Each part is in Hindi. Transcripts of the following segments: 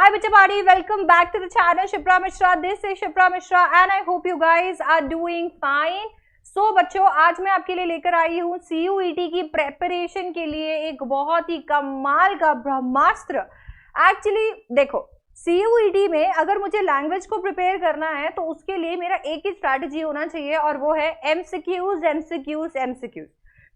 Hi Bichapadi, welcome back to the channel Shipra Mishra. This is Shipra Mishra and I hope you guys are doing fine. So बच्चों, आज मैं आपके लिए लेकर आई हूँ CUET की प्रेपरेशन के लिए एक बहुत ही कमाल का ब्रह्मास्त्र। एक्चुअली देखो, CUET में अगर मुझे लैंग्वेज को प्रिपेयर करना है तो उसके लिए मेरा एक ही स्ट्रैटेजी होना चाहिए और वो है MCQs, MCQs, MCQs।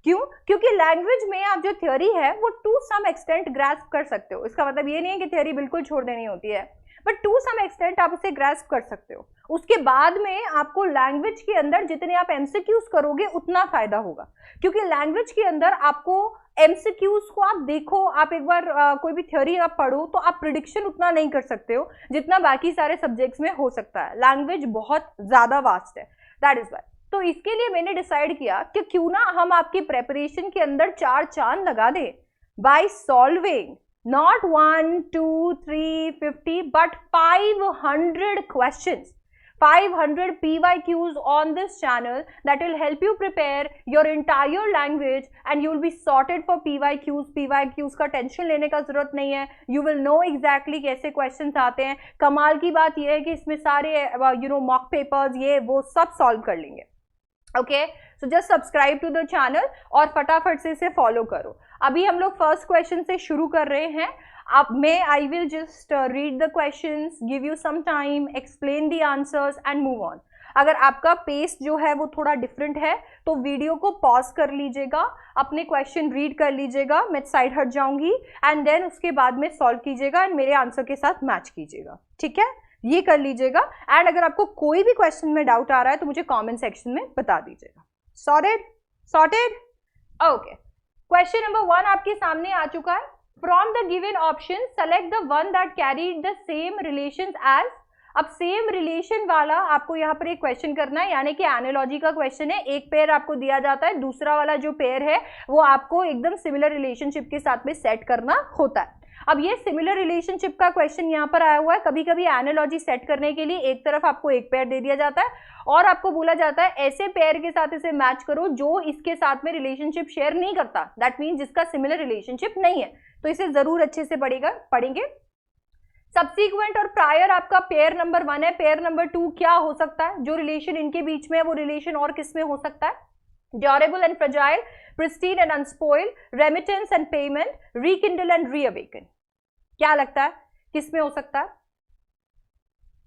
क्यों? क्योंकि लैंग्वेज में आप जो थ्योरी है वो टू सम एक्सटेंट ग्रास्प कर सकते हो। इसका मतलब ये नहीं है कि थ्योरी बिल्कुल छोड़ देनी होती है, बट टू सम एक्सटेंट आप उसे ग्रास्प कर सकते हो। उसके बाद में आपको लैंग्वेज के अंदर जितने आप एमसीक्यूज करोगे उतना फायदा होगा, क्योंकि लैंग्वेज के अंदर आपको एमसीक्यूज को आप देखो, आप एक बार कोई भी थ्योरी आप पढ़ो तो आप प्रिडिक्शन उतना नहीं कर सकते हो जितना बाकी सारे सब्जेक्ट्स में हो सकता है। लैंग्वेज बहुत ज्यादा वास्ट है, दैट इज वाई। तो इसके लिए मैंने डिसाइड किया कि क्यों ना हम आपकी प्रेपरेशन के अंदर 4 चांद लगा दें by solving not 1, 2, 3, 50 but 500 questions, 500 PYQs on this channel that will help you prepare your entire language and you will be sorted for PYQs. PYQs का टेंशन लेने का जरूरत नहीं है, you will know exactly कैसे क्वेश्चंस आते हैं। कमाल की बात यह है कि इसमें सारे मॉक पेपर्स ये वो सब सॉल्व कर लेंगे। Okay, so just subscribe to the channel और फटाफट से इसे फॉलो करो। अभी हम लोग फर्स्ट क्वेश्चन से शुरू कर रहे हैं। अब मैं I will just read the questions, give you some time, explain the answers and move on. अगर आपका पेस जो है वो थोड़ा डिफरेंट है तो वीडियो को पॉज कर लीजिएगा, अपने क्वेश्चन रीड कर लीजिएगा, मैं साइड हट जाऊंगी एंड देन उसके बाद में सॉल्व कीजिएगा एंड मेरे आंसर के साथ मैच कीजिएगा। ठीक है, ये कर लीजिएगा। एंड अगर आपको कोई भी क्वेश्चन में डाउट आ रहा है तो मुझे कमेंट सेक्शन में बता दीजिएगा। Sorted? Sorted? Okay, question number 1 आपके सामने आ चुका है। From the given option select the one that carried the same relations as. अब सेम रिलेशन वाला आपको यहाँ पर एक क्वेश्चन करना है, यानी कि एनालॉजी का क्वेश्चन है। एक पेयर आपको दिया जाता है, दूसरा वाला जो पेयर है वो आपको एकदम सिमिलर रिलेशनशिप के साथ में सेट करना होता है। अब ये सिमिलर रिलेशनशिप का क्वेश्चन यहाँ पर आया हुआ है। कभी कभी एनालॉजी सेट करने के लिए एक तरफ आपको एक पेयर दे दिया जाता है और आपको बोला जाता है ऐसे पेयर के साथ इसे मैच करो जो इसके साथ में रिलेशनशिप शेयर नहीं करता, दैट मीन्स जिसका सिमिलर रिलेशनशिप नहीं है। तो इसे जरूर अच्छे से पढ़ेंगे। सब्सीक्वेंट और प्रायर आपका पेयर नंबर 1 है। पेयर नंबर 2 क्या हो सकता है? जो रिलेशन इनके बीच में है वो रिलेशन और किस में हो सकता है? Durable and fragile, pristine and unspoiled, remittance and payment, rekindle and reawaken. क्या लगता है किस में हो सकता है?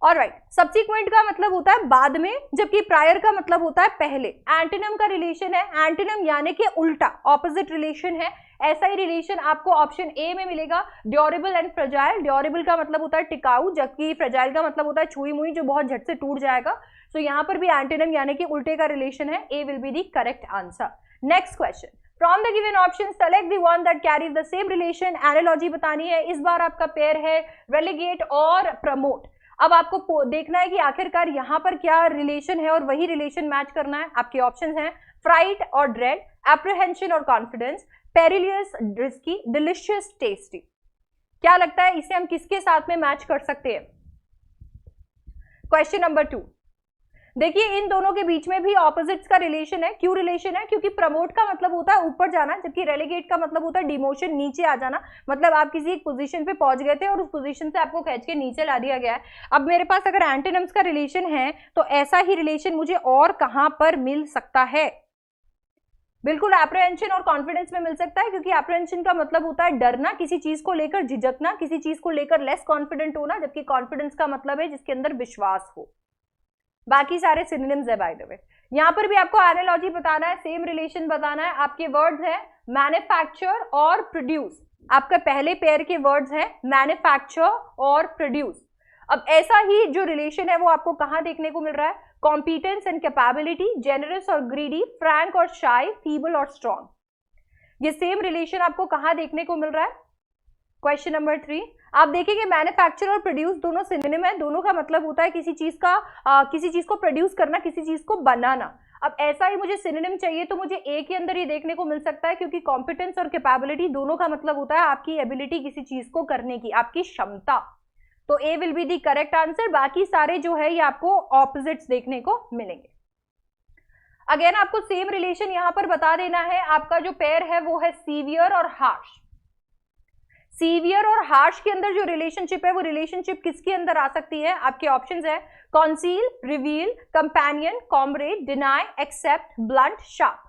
ऑलराइट, सब्सीक्वेंट का मतलब होता है बाद में, जबकि प्रायर का मतलब होता है पहले। एंटोनिम का रिलेशन है, एंटोनिम यानी कि उल्टा, ऑपोजिट रिलेशन है। ऐसा ही रिलेशन आपको ऑप्शन ए में मिलेगा, ड्यूरेबल एंड फ्रेजाइल। ड्यूरेबल का मतलब होता है टिकाऊ, जबकि फ्रेजाइल का मतलब होता है छुई मुई, जो बहुत झट से टूट जाएगा। तो यहाँ पर भी एंटोनिम यानी कि उल्टे का रिलेशन है। A will be the correct answer. Next question, from the given option select the one that carries the same relation. Analogy बतानी है। इस बार आपका पेयर है रेलिगेट और प्रमोट। अब आपको देखना है कि आखिरकार यहाँ पर क्या रिलेशन है और वही रिलेशन मैच करना है। आपके ऑप्शंस हैं फ्राइट और ड्रेड, एप्रीहेंशन और confidence, perilous, risky, delicious, tasty. क्या लगता है इसे हम किसके साथ में मैच कर सकते हैं? क्वेश्चन नंबर 2, देखिए इन दोनों के बीच में भी ऑपोजिट्स का रिलेशन है। क्यों रिलेशन है? क्योंकि प्रमोट का मतलब होता है ऊपर जाना, जबकि रेलिगेट का मतलब होता है डिमोशन, नीचे आ जाना। मतलब आप किसी एक पोजीशन पे पहुंच गए थे और उस पोजीशन से आपको खींच के नीचे ला दिया गया है। अब मेरे पास अगर एंटोनिम्स का रिलेशन है तो ऐसा ही रिलेशन मुझे और कहां पर मिल सकता है? बिल्कुल एप्रीहेंशन और कॉन्फिडेंस में मिल सकता है, क्योंकि एप्रीहेंशन का मतलब होता है डरना, किसी चीज को लेकर झिझकना, किसी चीज को लेकर लेस कॉन्फिडेंट होना, जबकि कॉन्फिडेंस का मतलब है जिसके अंदर विश्वास हो। बाकी सारे सिनोनिम्स है बाय द वे। यहां पर भी आपको एनालॉजी बताना है, सेम रिलेशन बताना है। आपके वर्ड्स हैं मैन्युफैक्चर और प्रोड्यूस। आपके पहले पेयर के वर्ड्स हैं मैन्युफैक्चर और प्रोड्यूस। अब ऐसा ही जो रिलेशन है वो आपको कहां देखने को मिल रहा है? कॉम्पिटेंस एंड कैपेबिलिटी, जेनरस और ग्रीडी, फ्रैंक और शाई, फीबल और स्ट्रॉन्ग। ये सेम रिलेशन आपको कहां देखने को मिल रहा है? क्वेश्चन नंबर 3, आप देखिए मैन्युफैक्चर और प्रोड्यूस दोनों सिनोनिम है। दोनों का मतलब होता है किसी चीज को प्रोड्यूस करना, किसी चीज को बनाना। अब ऐसा ही मुझे सिनोनिम चाहिए तो मुझे ए के अंदर ही देखने को मिल सकता है, क्योंकि कॉम्पिटेंस और कैपेबिलिटी दोनों का मतलब होता है आपकी एबिलिटी किसी चीज को करने की, आपकी क्षमता। तो A will be the correct answer. बाकी सारे जो है ये आपको ऑपोजिट्स देखने को मिलेंगे। अगेन आपको सेम रिलेशन यहां पर बता देना है। आपका जो पेयर है वो है सीवियर और हार्श। सीवियर और हार्श के अंदर जो रिलेशनशिप है वो रिलेशनशिप किसके अंदर आ सकती है? आपके ऑप्शंस है conceal, reveal, companion, comrade, deny, accept, blunt, sharp.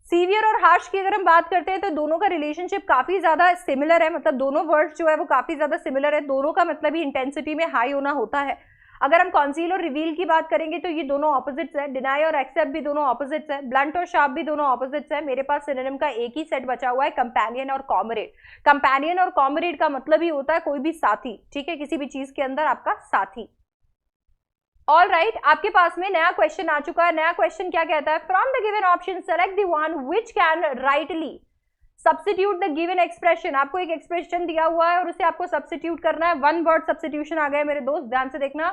Severe और हार्श की अगर हम बात करते हैं तो दोनों का रिलेशनशिप काफी ज्यादा सिमिलर है, मतलब दोनों वर्ड्स जो है वो काफी ज्यादा सिमिलर है, दोनों का मतलब ही इंटेंसिटी में हाई होना होता है। अगर हम कॉन्सील और रिवील की बात करेंगे तो ये दोनों ऑपोजिट्स है, डिनाई और एक्सेप्ट भी दोनों ऑपोजिट्स है, ब्लंट और शार्प भी दोनों ऑपोजिट्स है। मेरे पास सिनोनिम का एक ही सेट बचा हुआ है, कंपेनियन और कॉमरेड। कंपेनियन और कॉमरेड का मतलब ही होता है कोई भी साथी, ठीक है, किसी भी चीज के अंदर आपका साथी। ऑल राइट, आपके पास में नया क्वेश्चन आ चुका है। नया क्वेश्चन क्या कहता है? From the given option select the one which can rightly substitute the given expression. आपको एक एक्सप्रेशन दिया हुआ है और उसे आपको सब्स्टिट्यूट करना है। वन वर्ड सब्स्टिट्यूशन आ गया मेरे दोस्त, ध्यान से देखना।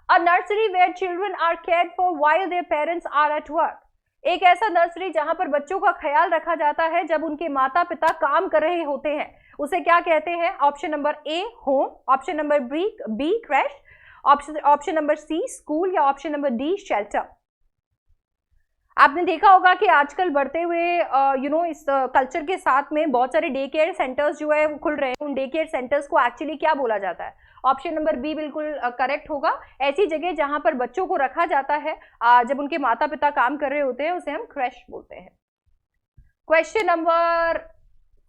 A nursery where children are cared for while their parents are at work. एक ऐसा नर्सरी जहां पर बच्चों का ख्याल रखा जाता है जब उनके माता पिता काम कर रहे होते हैं, उसे क्या कहते हैं? Option number A home, option number B crash, option number C school, या ऑप्शन नंबर डी शेल्टर। आपने देखा होगा कि आजकल बढ़ते हुए इस कल्चर के साथ में बहुत सारे डे केयर सेंटर्स जो है वो खुल रहे हैं। उन डे केयर सेंटर्स को एक्चुअली क्या बोला जाता है? ऑप्शन नंबर बी बिल्कुल करेक्ट होगा। ऐसी जगह जहां पर बच्चों को रखा जाता है जब उनके माता पिता काम कर रहे होते हैं उसे हम क्रैश बोलते हैं। Question number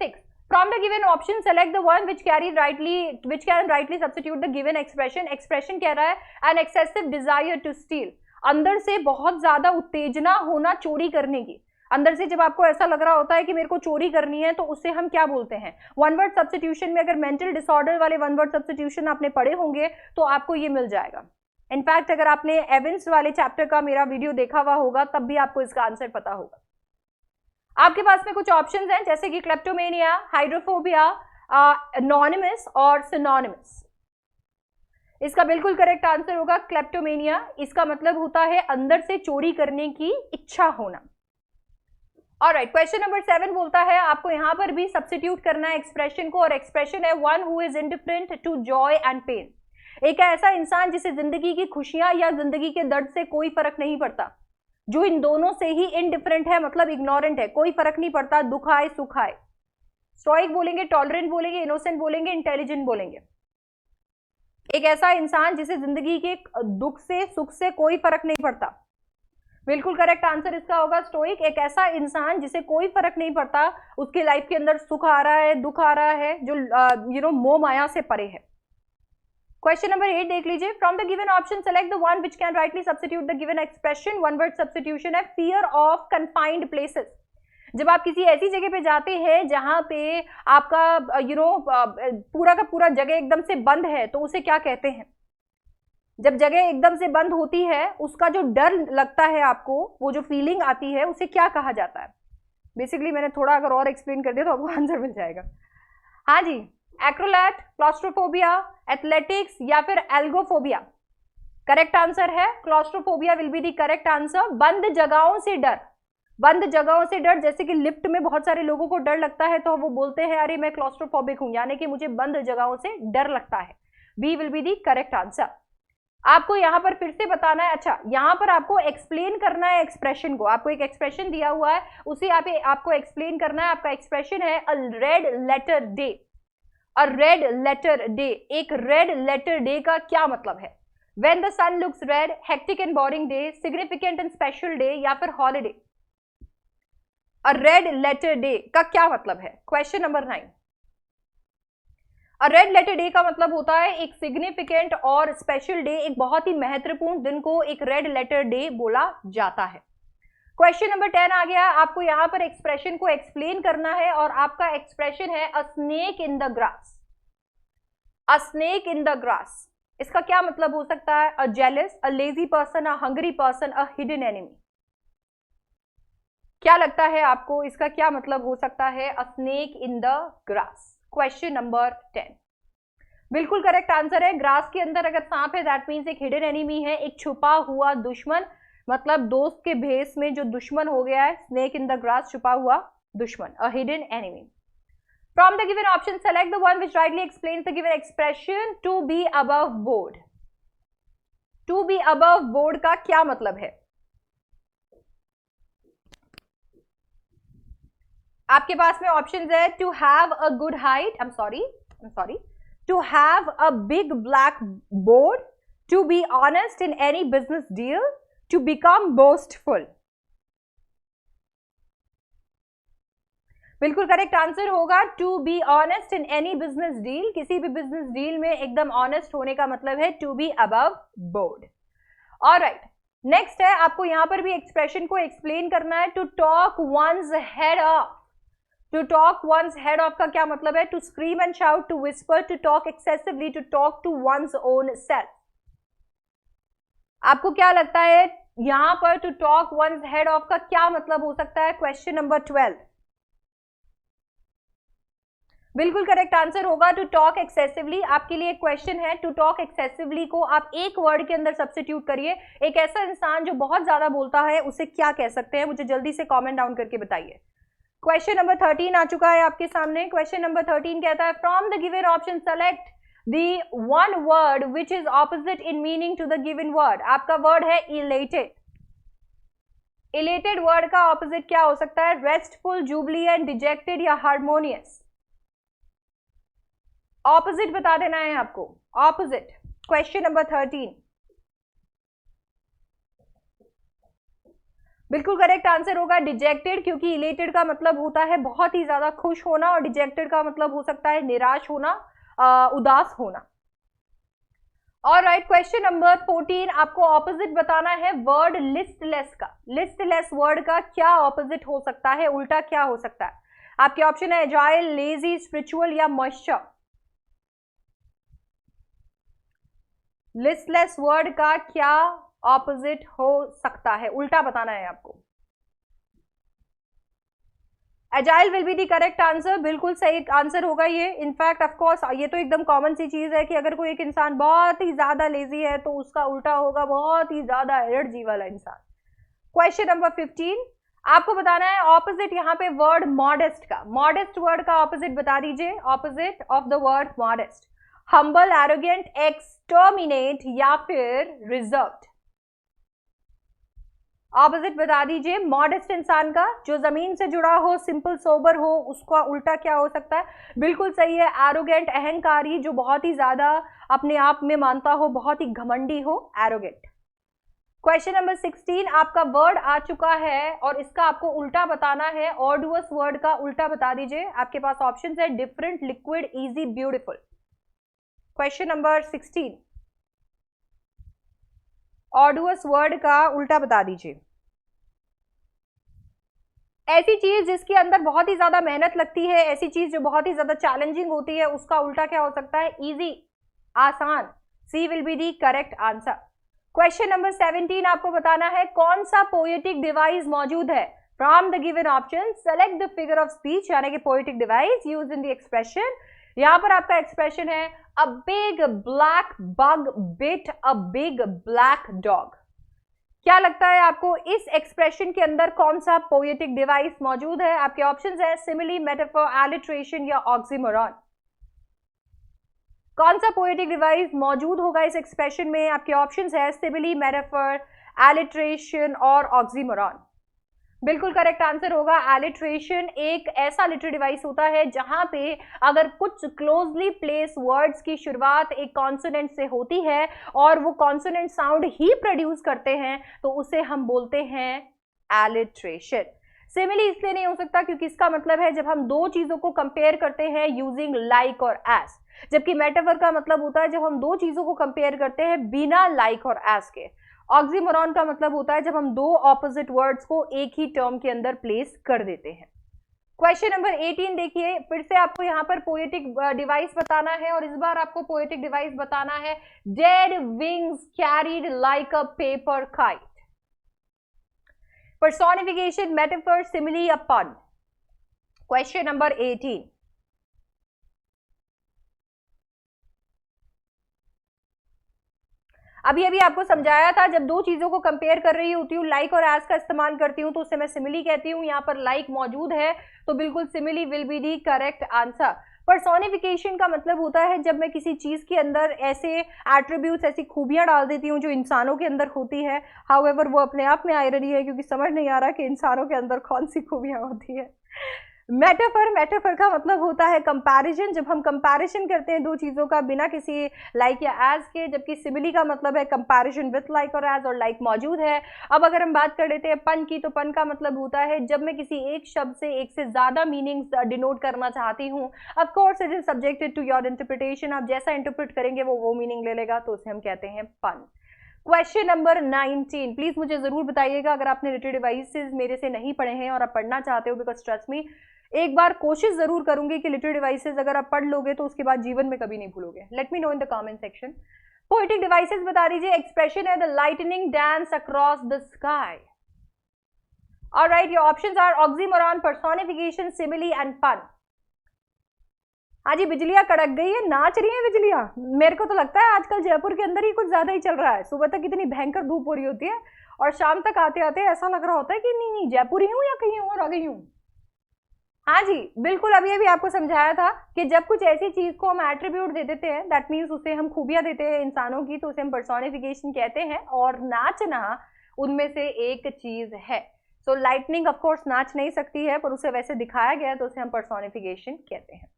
6, from the given option select the one which can rightly substitute the given expression। expression कह रहा है an excessive desire to steal, अंदर से बहुत ज्यादा उत्तेजना होना चोरी करने की। अंदर से जब आपको ऐसा लग रहा होता है कि मेरे को चोरी करनी है तो उसे हम क्या बोलते हैं? वन वर्ड सब्स्टिट्यूशन में अगर मेंटल डिसऑर्डर वाले वन वर्ड सब्स्टिट्यूशन आपने पढ़े होंगे तो आपको ये मिल जाएगा। इनफैक्ट अगर आपने एविंस वाले चैप्टर का मेरा वीडियो देखा हुआ होगा तब भी आपको इसका आंसर पता होगा। आपके पास में कुछ ऑप्शंस हैं जैसे कि क्लेप्टोमेनिया, हाइड्रोफोबिया, एनोनिमस और सिनोनिमस। इसका बिल्कुल करेक्ट आंसर होगा क्लेप्टोमेनिया। इसका मतलब होता है अंदर से चोरी करने की इच्छा होना। ऑलराइट, क्वेश्चन नंबर 7 बोलता है आपको यहां पर भी सब्स्टिट्यूट करना है एक्सप्रेशन को, और एक्सप्रेशन है one who is indifferent to joy and pain. एक ऐसा इंसान जिसे जिंदगी की खुशियां या जिंदगी के दर्द से कोई फर्क नहीं पड़ता, जो इन दोनों से ही इनडिफरेंट है, मतलब इग्नोरेंट है, कोई फर्क नहीं पड़ता, दुख आए सुख आए। स्टोइक बोलेंगे, टॉलरेंट बोलेंगे, इनोसेंट बोलेंगे, इंटेलिजेंट बोलेंगे। एक ऐसा इंसान जिसे जिंदगी के दुख से सुख से कोई फर्क नहीं पड़ता। बिल्कुल करेक्ट आंसर इसका होगा स्टोइक। एक ऐसा इंसान जिसे कोई फर्क नहीं पड़ता उसकी लाइफ के अंदर सुख आ रहा है, दुख आ रहा है, जो मोह माया से परे है। क्वेश्चन नंबर 8 देख लीजिए। From the given option select the one which can rightly substitute the given expression. One word substitution है फियर ऑफ कन्फाइंड प्लेसेस। जब आप किसी ऐसी जगह पे जाते हैं जहां पे आपका पूरा का पूरा जगह एकदम से बंद है तो उसे क्या कहते हैं? जब जगह एकदम से बंद होती है उसका जो डर लगता है आपको, वो जो फीलिंग आती है, उसे क्या कहा जाता है? बेसिकली मैंने थोड़ा अगर और एक्सप्लेन कर दिया तो आपको आंसर मिल जाएगा। हाँ जी, एक्रोलैट, क्लॉस्ट्रोफोबिया, एथलेटिक्स या फिर एल्गोफोबिया। करेक्ट आंसर है claustrophobia will be the correct answer. बंद जगहों से डर, बंद जगहों से डर, जैसे कि लिफ्ट में बहुत सारे लोगों को डर लगता है तो वो बोलते हैं अरे मैं क्लॉस्ट्रोफोबिक हूं, यानी कि मुझे बंद जगहों से डर लगता है। B will be the correct answer. आपको यहां पर फिर से बताना है, अच्छा यहां पर आपको एक्सप्लेन करना है एक्सप्रेशन को। आपको एक एक्सप्रेशन दिया हुआ है उसे आपको एक्सप्लेन करना है। आपका एक्सप्रेशन है अ रेड लेटर डे। अ रेड लेटर डे, एक रेड लेटर डे का क्या मतलब है? When the sun looks red, hectic and boring day, significant and special day या फिर holiday। अ रेड लेटर डे का क्या मतलब है? Question number 9। अ रेड लेटर डे का मतलब होता है एक सिग्निफिकेंट और स्पेशल डे, एक बहुत ही महत्वपूर्ण दिन को एक रेड लेटर डे बोला जाता है। क्वेश्चन नंबर 10 आ गया। आपको यहां पर एक्सप्रेशन को एक्सप्लेन करना है और आपका एक्सप्रेशन है a snake in the grass. A snake in the grass, इसका क्या मतलब हो सकता है? A jealous, a lazy person, a hungry person, a hidden enemy. क्या लगता है आपको इसका क्या मतलब हो सकता है? A snake in the grass. Question number 10 बिल्कुल करेक्ट आंसर है। ग्रास के अंदर अगर सांप है दैट मीन्स एक हिडन एनिमी है, एक छुपा हुआ दुश्मन, मतलब दोस्त के भेस में जो दुश्मन हो गया है। स्नेक इन द ग्रास, छुपा हुआ दुश्मन, अ hidden enemy. From the given option, select the one which rightly explains the given expression to be above board। To be above board का क्या मतलब है? आपके पास में ऑप्शंस है to have a good height, I am sorry, to have a big blackboard, to be honest in any business deal, to become boastful. बिल्कुल करेक्ट आंसर होगा to be honest in any business deal. किसी भी बिजनेस डील में एकदम ऑनेस्ट होने का मतलब है to be above board. Alright, next है आपको यहां पर भी एक्सप्रेशन को एक्सप्लेन करना है। To talk one's head off. To talk one's head off का क्या मतलब है? To scream and shout, to whisper, to talk excessively, to talk to one's own self. आपको क्या लगता है यहां पर to talk one's head off का क्या मतलब हो सकता है? Question number 12। बिल्कुल करेक्ट आंसर होगा टू टॉक एक्सेसिवली। आपके लिए एक क्वेश्चन है, टू टॉक एक्सेसिवली को आप एक वर्ड के अंदर सब्स्टिट्यूट करिए। एक ऐसा इंसान जो बहुत ज्यादा बोलता है उसे क्या कह सकते हैं? मुझे जल्दी से कमेंट डाउन करके बताइए। क्वेश्चन नंबर 13 आ चुका है आपके सामने। क्वेश्चन नंबर 13 कहता है from the given option select the one word which is opposite in meaning to the given word. आपका वर्ड है इलेटेड। इलेटेड वर्ड का ऑपोजिट क्या हो सकता है? रेस्टफुल, जुबलिएंट, डिजेक्टेड या हार्मोनियस। ऑपोजिट बता देना है आपको, ऑपोजिट। Question number 13। बिल्कुल करेक्ट आंसर होगा डिजेक्टेड, क्योंकि इलेटेड का मतलब होता है बहुत ही ज्यादा खुश होना और डिजेक्टेड का मतलब हो सकता है निराश होना, उदास होना। ऑलराइट, क्वेश्चन नंबर 14 आपको ऑपोजिट बताना है वर्ड लिस्टलेस का। लिस्टलेस वर्ड का क्या ऑपोजिट हो सकता है? उल्टा क्या हो सकता है? आपके ऑप्शन है एजाइल, लेजी, स्पिरिचुअल या मॉइस्चर। लिस्टलेस वर्ड का क्या ऑपोजिट हो सकता है? उल्टा बताना है आपको। Agile will be the correct answer. बिल्कुल सही आंसर होगा ये। इनफैक्ट ऑफ कोर्स ये तो एकदम कॉमन सी चीज है कि अगर कोई एक इंसान बहुत ही ज्यादा लेजी है तो उसका उल्टा होगा बहुत ही ज्यादा एनर्जी वाला इंसान। क्वेश्चन नंबर 15 आपको बताना है ऑपोजिट यहां पे वर्ड मॉडेस्ट का। मॉडेस्ट वर्ड का ऑपोजिट बता दीजिए। Opposite of the word modest, humble, arrogant, exterminate या फिर रिजर्व्ड। ऑपोजिट बता दीजिए मॉडेस्ट इंसान का, जो जमीन से जुड़ा हो, सिंपल सोबर हो, उसका उल्टा क्या हो सकता है? बिल्कुल सही है एरोगेंट, अहंकारी, जो बहुत ही ज्यादा अपने आप में मानता हो, बहुत ही घमंडी हो, एरोगेंट। क्वेश्चन नंबर 16 आपका वर्ड आ चुका है और इसका आपको उल्टा बताना है। ऑर्डुअस वर्ड का उल्टा बता दीजिए। आपके पास ऑप्शन है different, liquid, easy, beautiful. Question number 16 arduous word का उल्टा बता दीजिए। ऐसी चीज जिसके अंदर बहुत ही ज्यादा मेहनत लगती है, ऐसी चीज जो बहुत ही ज्यादा चैलेंजिंग होती है, उसका उल्टा क्या हो सकता है? इजी, आसान। C will be the correct answer. Question number 17 आपको बताना है कौन सा पोएटिक डिवाइस मौजूद है। From the given option select the figure of speech, यानी कि poetic device use in the expression. यहां पर आपका एक्सप्रेशन है अ big black bug bit a big black dog. क्या लगता है आपको इस एक्सप्रेशन के अंदर कौन सा पोएटिक डिवाइस मौजूद है? आपके ऑप्शंस है सिमिली, मेटाफर, एलिट्रेशन या ऑक्सीमोरॉन। कौन सा पोएटिक डिवाइस मौजूद होगा इस एक्सप्रेशन में? आपके ऑप्शंस है सिमिली, मेटाफर, एलिट्रेशन और ऑक्सीमोरॉन। बिल्कुल करेक्ट आंसर होगा एलिट्रेशन। एक ऐसा लिटरेरी डिवाइस होता है जहां पे अगर कुछ क्लोजली प्लेस वर्ड्स की शुरुआत एक कॉन्सोनेंट से होती है और वो कॉन्सोनेंट साउंड ही प्रोड्यूस करते हैं तो उसे हम बोलते हैं एलिट्रेशन। सिमिली इसलिए नहीं हो सकता क्योंकि इसका मतलब है जब हम दो चीजों को कंपेयर करते हैं यूजिंग लाइक और एस, जबकि मेटाफर का मतलब होता है जब हम दो चीजों को कंपेयर करते हैं बिना लाइक और एस के। ऑक्सीमोरॉन का मतलब होता है जब हम दो ऑपोजिट वर्ड्स को एक ही टर्म के अंदर प्लेस कर देते हैं। क्वेश्चन नंबर 18 देखिए, फिर से आपको यहां पर पोएटिक डिवाइस बताना है और इस बार आपको पोएटिक डिवाइस बताना है dead wings carried like a paper kite. Personification, metaphor, simile या पन। क्वेश्चन नंबर 18 अभी अभी आपको समझाया था जब दो चीजों को कंपेयर कर रही होती हूँ लाइक और एज का इस्तेमाल करती हूँ तो उसे मैं सिमिली कहती हूँ। यहाँ पर लाइक मौजूद है तो बिल्कुल simile will be the correct answer. Personification का मतलब होता है जब मैं किसी चीज के अंदर ऐसे एट्रीब्यूट्स, ऐसी खूबियां डाल देती हूँ जो इंसानों के अंदर होती है। हाउएवर वो अपने आप में आयरनी है क्योंकि समझ नहीं आ रहा कि इंसानों के अंदर कौन सी खूबियां होती है। मेटाफर का मतलब होता है कंपैरिजन। जब हम कंपैरिजन करते हैं दो चीजों का बिना किसी लाइक या एज के, जबकि सिमिली का मतलब है कंपैरिजन विथ लाइक और एज, और लाइक मौजूद है। अब अगर हम बात कर लेते हैं पन की, तो पन का मतलब होता है जब मैं किसी एक शब्द से एक से ज्यादा मीनिंग्स डिनोट करना चाहती हूँ। Of course it is subjected to your interpretation, आप जैसा इंटरप्रेट करेंगे वो मीनिंग ले लेगा, तो उसे हम कहते हैं पन। क्वेश्चन नंबर 19, प्लीज मुझे जरूर बताइएगा अगर आपने लिटिल डिवाइसेस मेरे से नहीं पढ़े हैं और आप पढ़ना चाहते हो, बिकॉज ट्रस्ट मी, एक बार कोशिश जरूर करूंगी कि लिटिल डिवाइसेस अगर आप पढ़ लोगे तो उसके बाद जीवन में कभी नहीं भूलोगे। Let me know in the comment section. Poetic devices बता दीजिए। एक्सप्रेशन है the lightning dance across the sky. Alright, your options are oxymoron, personification, simile and pun. हाँ जी, बिजलियां कड़क गई है, नाच रही है बिजलियां। मेरे को तो लगता है आजकल जयपुर के अंदर ही कुछ ज्यादा ही चल रहा है। सुबह तक इतनी भयंकर धूप हो रही होती है और शाम तक आते आते ऐसा लग रहा होता है कि नहीं जयपुर ही हूँ या कहीं और आ गई हूँ। हाँ जी, बिल्कुल। अभी अभी आपको समझाया था कि जब कुछ ऐसी चीज को हम एट्रीब्यूट दे देते हैं, दैट मीन्स उसे हम खूबियां देते हैं इंसानों की, तो उसे हम पर्सोनिफिकेशन कहते हैं। और नाचना उनमें से एक चीज है। सो लाइटनिंग ऑफकोर्स नाच नहीं सकती है, पर उसे वैसे दिखाया गया तो उसे हम पर्सोनिफिकेशन कहते हैं।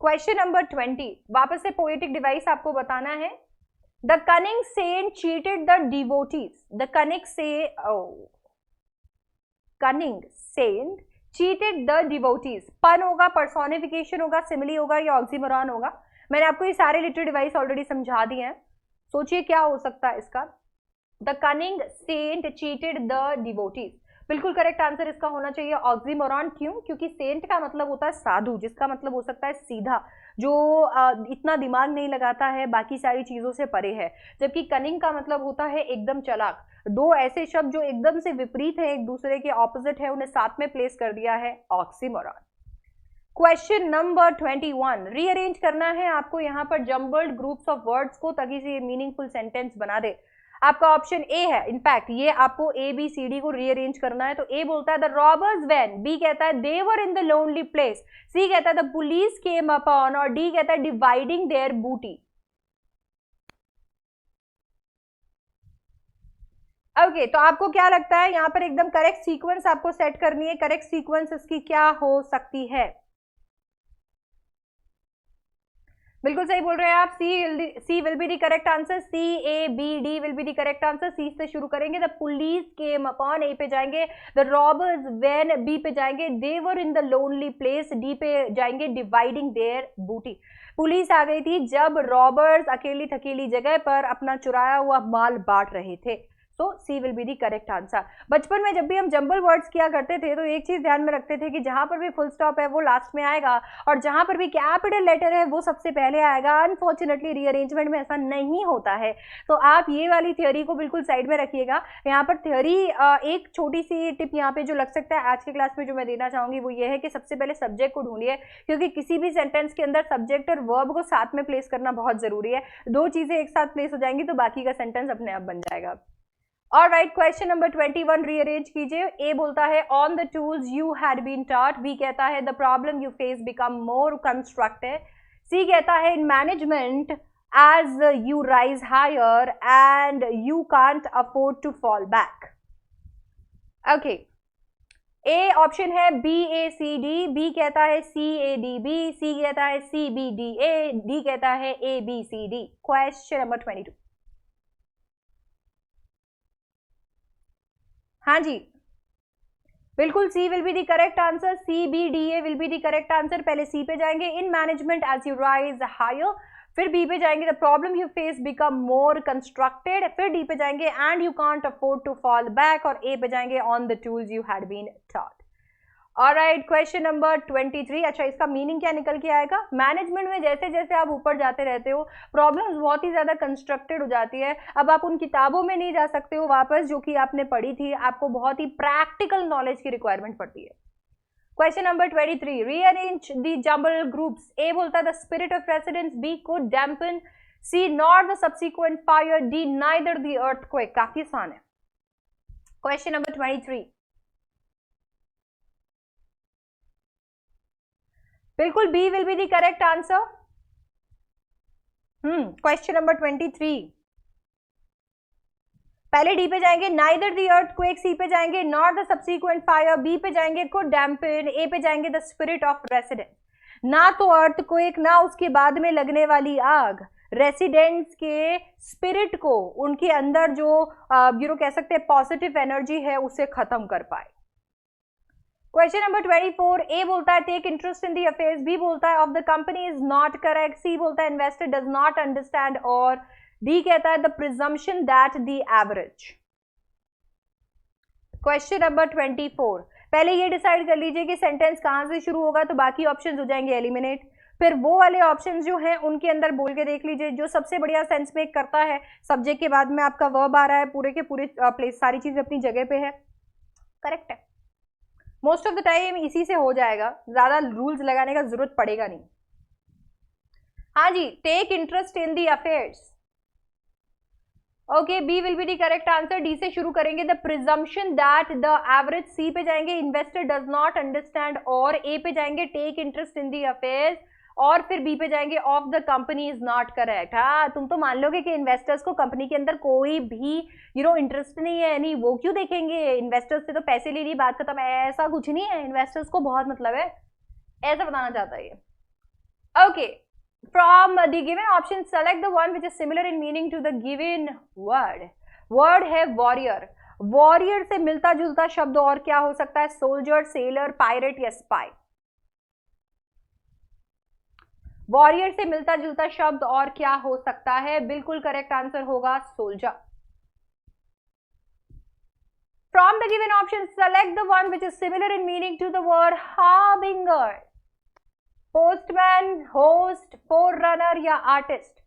क्वेश्चन नंबर 20, वापस से पोएटिक डिवाइस आपको बताना है। The cunning saint cheated the devotees. The cunning saint cheated the devotees. Pun होगा, पर्सोनिफिकेशन होगा, सिमिली होगा या ऑक्सीमोरॉन होगा। मैंने आपको ये सारे लिटिल डिवाइस ऑलरेडी समझा दिए हैं। सोचिए क्या हो सकता है इसका। The cunning saint cheated the devotees, बिल्कुल करेक्ट आंसर इसका होना चाहिए ऑक्सीमोरॉन। क्यों? क्योंकि सेंट का मतलब होता है साधु, जिसका मतलब हो सकता है सीधा, जो इतना दिमाग नहीं लगाता है, बाकी सारी चीजों से परे है। जबकि कनिंग का मतलब होता है एकदम चालाक। दो ऐसे शब्द जो एकदम से विपरीत है, एक दूसरे के ऑपोजिट है, उन्हें साथ में प्लेस कर दिया है ऑक्सीमोरॉन। क्वेश्चन नंबर 21, रीअरेंज करना है आपको यहाँ पर जम्बल्ड ग्रुप्स ऑफ वर्ड्स को, ताकि से मीनिंगफुल सेंटेंस बना दे। आपका ऑप्शन ए है, इनफैक्ट ये आपको ए बी सी डी को रीअरेंज करना है। तो ए बोलता है द रॉबर्स वैन, बी कहता है दे were in the lonely place, सी कहता है द पुलिस केम अपॉन, और डी कहता है डिवाइडिंग देयर बूटी। ओके, तो आपको क्या लगता है यहाँ पर एकदम करेक्ट सीक्वेंस आपको सेट करनी है। करेक्ट सीक्वेंस इसकी क्या हो सकती है? बिल्कुल सही बोल रहे हैं आप। C will be the correct answer. C A B D will be the correct answer. C से शुरू करेंगे, the police came upon, A पे जाएंगे, द रॉबर्स व्हेन, बी पे जाएंगे, they were in the lonely place, D पे जाएंगे, डिवाइडिंग देयर बूटी। पुलिस आ गई थी जब रॉबर्स अकेली थकेली जगह पर अपना चुराया हुआ माल बांट रहे थे। तो C will be the correct answer. बचपन में जब भी हम जंबल वर्ड्स किया करते थे तो एक चीज ध्यान में रखते थे कि जहां पर भी फुल स्टॉप है वो लास्ट में आएगा, और जहां पर भी कैपिटल लेटर है वो सबसे पहले आएगा। अनफॉर्चुनेटली रीअरेंजमेंट में ऐसा नहीं होता है, तो आप ये वाली थ्योरी को बिल्कुल साइड में रखिएगा। यहाँ पर थ्योरी, एक छोटी सी टिप यहाँ पे जो लग सकता है आज की क्लास में जो मैं देना चाहूंगी वो ये है कि सबसे पहले सब्जेक्ट को ढूंढिए, क्योंकि किसी भी सेंटेंस के अंदर सब्जेक्ट और वर्ब को साथ में प्लेस करना बहुत जरूरी है। दो चीजें एक साथ प्लेस हो जाएंगी तो बाकी का सेंटेंस अपने आप बन जाएगा। ऑलराइट, क्वेश्चन नंबर 21 रीअरेंज कीजिए। ए बोलता है on the tools you had been taught, B कहता है the problem you face become more constructed, C कहता है in management as you rise higher and you can't afford to fall back. Okay, A option है B A C D, B कहता है C A D B, C कहता है C B D A, D कहता है A B C D. Question number 22, हाँ जी, बिल्कुल C will be the correct answer. C B D A will be the correct answer. पहले सी पे जाएंगे, in management as you rise higher, फिर बी पे जाएंगे the problem you face become more constructed, फिर डी पे जाएंगे and you can't afford to fall back, और ए पे जाएंगे on the tools you had been taught. Alright, question number 23। अच्छा, इसका मीनिंग क्या निकल के आएगा? मैनेजमेंट में जैसे जैसे आप ऊपर जाते रहते हो प्रॉब्लम्स बहुत ही ज्यादा कंस्ट्रक्टेड हो जाती है। अब आप उन किताबों में नहीं जा सकते हो वापस जो कि आपने पढ़ी थी, आपको बहुत ही प्रैक्टिकल नॉलेज की रिक्वायरमेंट पड़ती है। Question number 23, rearrange the jumble groups. A बोलता है the spirit of presidents, B could dampen, C not the subsequent fire, D neither the earthquake. काफी आसान है। क्वेश्चन नंबर 23, बिल्कुल B will be the correct answer. Question number 23, पहले डी पे जाएंगे, नाइदर द अर्थक्वेक, सी पे जाएंगे, not the subsequent fire, B पे जाएंगे कुड डैम्पन, ए पे जाएंगे द स्पिरिट ऑफ रेसिडेंट। ना तो अर्थक्वेक ना उसके बाद में लगने वाली आग रेसिडेंट्स के स्पिरिट को, उनके अंदर जो कह सकते हैं पॉजिटिव एनर्जी है उसे खत्म कर पाए। क्वेश्चन नंबर 24, ए बोलता है take interest in the affairs, B बोलता है of the company is not correct, C बोलता है इन्वेस्टर डज नॉट अंडरस्टैंड, और डी कहता है the presumption that the average. Question number 24, पहले ये डिसाइड कर लीजिए कि सेंटेंस कहां से शुरू होगा, तो बाकी ऑप्शंस हो जाएंगे एलिमिनेट। फिर वो वाले ऑप्शंस जो हैं उनके अंदर बोल के देख लीजिए जो सबसे बढ़िया सेंस मेक करता है। सब्जेक्ट के बाद में आपका वर्ब आ रहा है, पूरे के पूरे प्लेस सारी चीजें अपनी जगह पे है, करेक्ट है। मोस्ट ऑफ द टाइम इसी से हो जाएगा, ज्यादा रूल्स लगाने का जरूरत पड़ेगा नहीं। हाँ जी, take interest in the affairs, okay, B will be the correct answer. D से शुरू करेंगे the presumption that the average, C पे जाएंगे इन्वेस्टर डज नॉट अंडरस्टैंड, और ए पे जाएंगे take interest in the affairs, और फिर बी पे जाएंगे of the company is not correct. हाँ, तुम तो मान लोगे कि इन्वेस्टर्स को कंपनी के अंदर कोई भी इंटरेस्ट नहीं है, नहीं वो क्यों देखेंगे, इन्वेस्टर्स से तो पैसे ले ली बात खत्म, ऐसा कुछ नहीं है, इन्वेस्टर्स को बहुत मतलब है, ऐसा बताना चाहता है ये। Okay, from the given option select the one which is similar in meaning to the given word। word है warrior, warrior से मिलता जुलता शब्द और क्या हो सकता है, soldier, sailor, pirate या spy। वॉरियर से मिलता जुलता शब्द और क्या हो सकता है, बिल्कुल करेक्ट आंसर होगा soldier. From the given option select the one which is similar in meaning to the word harbinger. Postman, host, forerunner या आर्टिस्ट।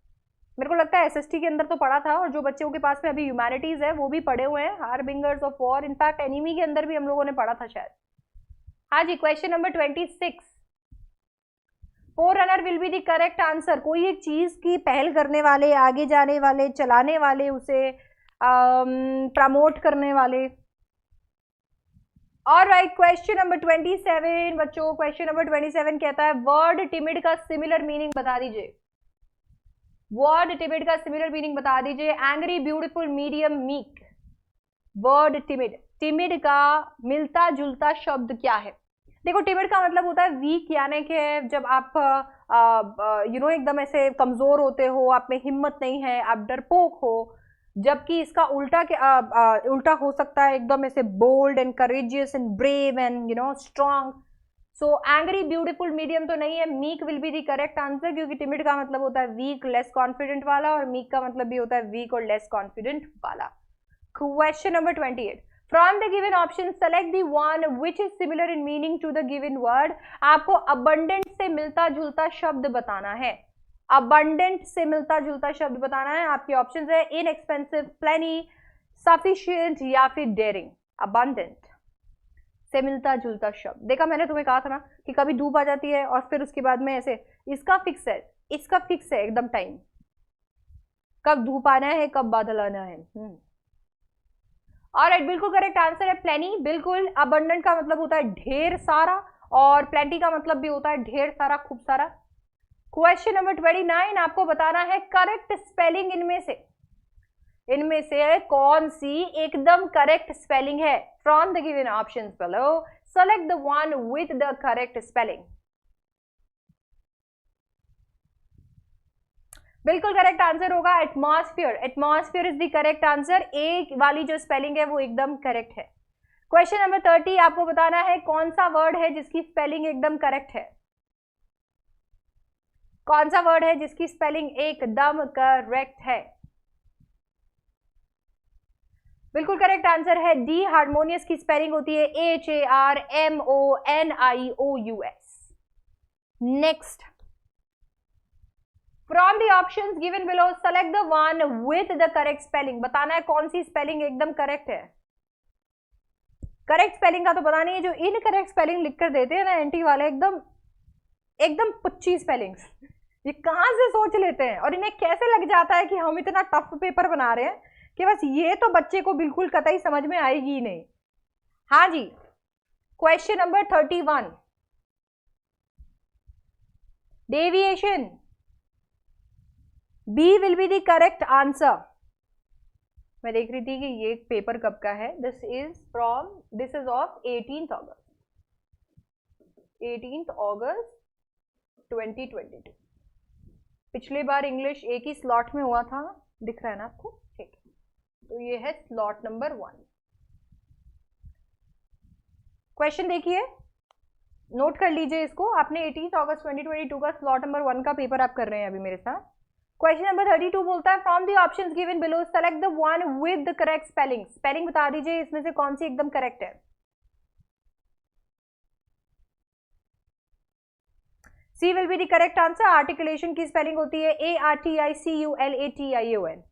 मेरे को लगता है एसएसटी के अंदर तो पढ़ा था, और जो बच्चों के पास में अभी ह्यूमैनिटीज है वो भी पढ़े हुए हैं हार्बिंगर्स ऑफ वॉर। इनफैक्ट एनिमी के अंदर भी हम लोगों ने पढ़ा था शायद। हाँ जी, question number 26, forerunner will be the correct answer. कोई एक चीज की पहल करने वाले, आगे जाने वाले, चलाने वाले, उसे प्रमोट करने वाले। ऑलराइट, क्वेश्चन नंबर 27 बच्चों, क्वेश्चन नंबर 27 कहता है वर्ड टिमिड का सिमिलर मीनिंग बता दीजिए। वर्ड टिमिड का सिमिलर मीनिंग बता दीजिए। Angry, beautiful, medium, meek. Word timid, timid का मिलता जुलता शब्द क्या है? देखो, टिमिड का मतलब होता है वीक, यानी कि जब आप एकदम ऐसे कमजोर होते हो, आप में हिम्मत नहीं है, आप डरपोक हो। जबकि इसका उल्टा हो सकता है एकदम ऐसे bold and courageous and brave and strong. So angry, beautiful, medium तो नहीं है, meek will be the correct answer, क्योंकि टिमिड का मतलब होता है वीक, लेस कॉन्फिडेंट वाला, और मीक का मतलब भी होता है वीक और लेस कॉन्फिडेंट वाला। Question number 28, from the given option select the one which is similar in meaning to the given word. आपको अबंडेंट से मिलता जुलता शब्द बताना है। अबंडेंट से मिलता जुलता शब्द बताना है। आपके ऑप्शंस है इनएक्सपेंसिव, प्लेनी, सफिशिएंट या फिर डेयरिंग। अबंडेंट से मिलता जुलता शब्द। देखा, मैंने तुम्हें कहा था ना कि कभी धूप आ जाती है और फिर उसके बाद में ऐसे इसका फिक्स है, इसका फिक्स है एकदम टाइम, कब धूप आना है, कब बादल आना है। ऑलराइट, बिल्कुल करेक्ट आंसर है प्लेनी, बिल्कुल। अबंडेंट का मतलब होता है ढेर सारा, और प्लेंटी का मतलब भी होता है ढेर सारा, खूब सारा। क्वेश्चन नंबर 29, आपको बताना है करेक्ट स्पेलिंग इनमें से कौन सी एकदम करेक्ट स्पेलिंग है। From the given options below select the one with the correct spelling. बिल्कुल करेक्ट आंसर होगा atmosphere. Atmosphere is the correct answer. A वाली जो स्पेलिंग है वो एकदम करेक्ट है। क्वेश्चन नंबर 30, आपको बताना है कौन सा वर्ड है जिसकी स्पेलिंग एकदम करेक्ट है। कौन सा वर्ड है जिसकी स्पेलिंग एकदम करेक्ट है? बिल्कुल करेक्ट आंसर है डी, हार्मोनियस की स्पेलिंग होती है HARMONIOUS। Next, from the options given below select the one with the correct spelling. बताना है कौन सी स्पेलिंग एकदम करेक्ट है। करेक्ट स्पेलिंग का तो पता नहीं है, जो इनकरेक्ट स्पेलिंग लिखकर देते हैं ना एंटी वाले, एकदम पुच्ची स्पेलिंग्स, ये कहां से सोच लेते हैं और इन्हें कैसे लग जाता है कि हम इतना टफ पेपर बना रहे हैं कि बस ये तो बच्चे को बिल्कुल कतई समझ में आएगी ही नहीं। हाँ जी, question number 31, deviation, B will be the correct answer. मैं देख रही थी कि ये पेपर कब का है. This is of 18th August. 18th अगस्त 2022. पिछली बार इंग्लिश एक ही स्लॉट में हुआ था, दिख रहा है ना आपको? ठीक है, तो ये है स्लॉट नंबर 1. क्वेश्चन देखिए, नोट कर लीजिए इसको. आपने 18 अगस्त 2022 का स्लॉट नंबर 1 का पेपर आप कर रहे हैं अभी मेरे साथ. क्वेश्चन नंबर 32 बोलता है from the options given below select the one with the correct spelling. Spelling बता दीजिए इसमें से कौन सी एकदम करेक्ट है. C will be the correct answer. Articulation की स्पेलिंग होती है ARTICULATION.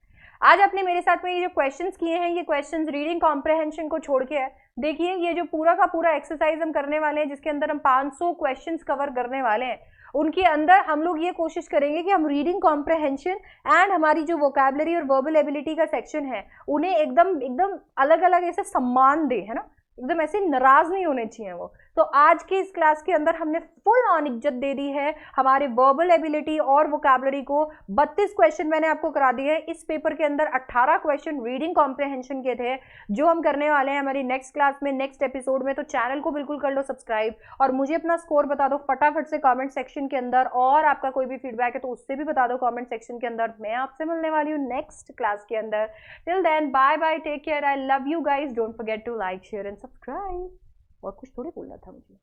आज आपने मेरे साथ में ये जो क्वेश्चंस किए हैं, ये क्वेश्चंस रीडिंग कॉम्प्रहेंशन को छोड़ के है. देखिए ये जो पूरा का पूरा एक्सरसाइज हम करने वाले हैं, जिसके अंदर हम 500 क्वेश्चंस कवर करने वाले हैं, उनके अंदर हम लोग ये कोशिश करेंगे कि हम रीडिंग कॉम्प्रहेंशन एंड हमारी जो वोकैबुलरी और वर्बल एबिलिटी का सेक्शन है, उन्हें एकदम एकदम अलग अलग ऐसे सम्मान दे, है ना, एकदम ऐसे नाराज नहीं होने चाहिए वो. तो आज की इस क्लास के अंदर हमने फुल ऑन इज्जत दे दी है हमारे वर्बल एबिलिटी और वोकैबुलरी को. 32 क्वेश्चन मैंने आपको करा दिए हैं. इस पेपर के अंदर 18 क्वेश्चन रीडिंग कॉम्प्रहेंशन के थे, जो हम करने वाले हैं हमारी नेक्स्ट क्लास में, नेक्स्ट एपिसोड में. तो चैनल को बिल्कुल कर लो सब्सक्राइब और मुझे अपना स्कोर बता दो फटाफट से कॉमेंट सेक्शन के अंदर. और आपका कोई भी फीडबैक है तो उससे भी बता दो कॉमेंट सेक्शन के अंदर. मैं आपसे मिलने वाली हूँ नेक्स्ट क्लास के अंदर. Till then bye bye, take care, I love you guys. Don't forget to like share and subscribe. और कुछ थोड़ी बोलना था मुझे.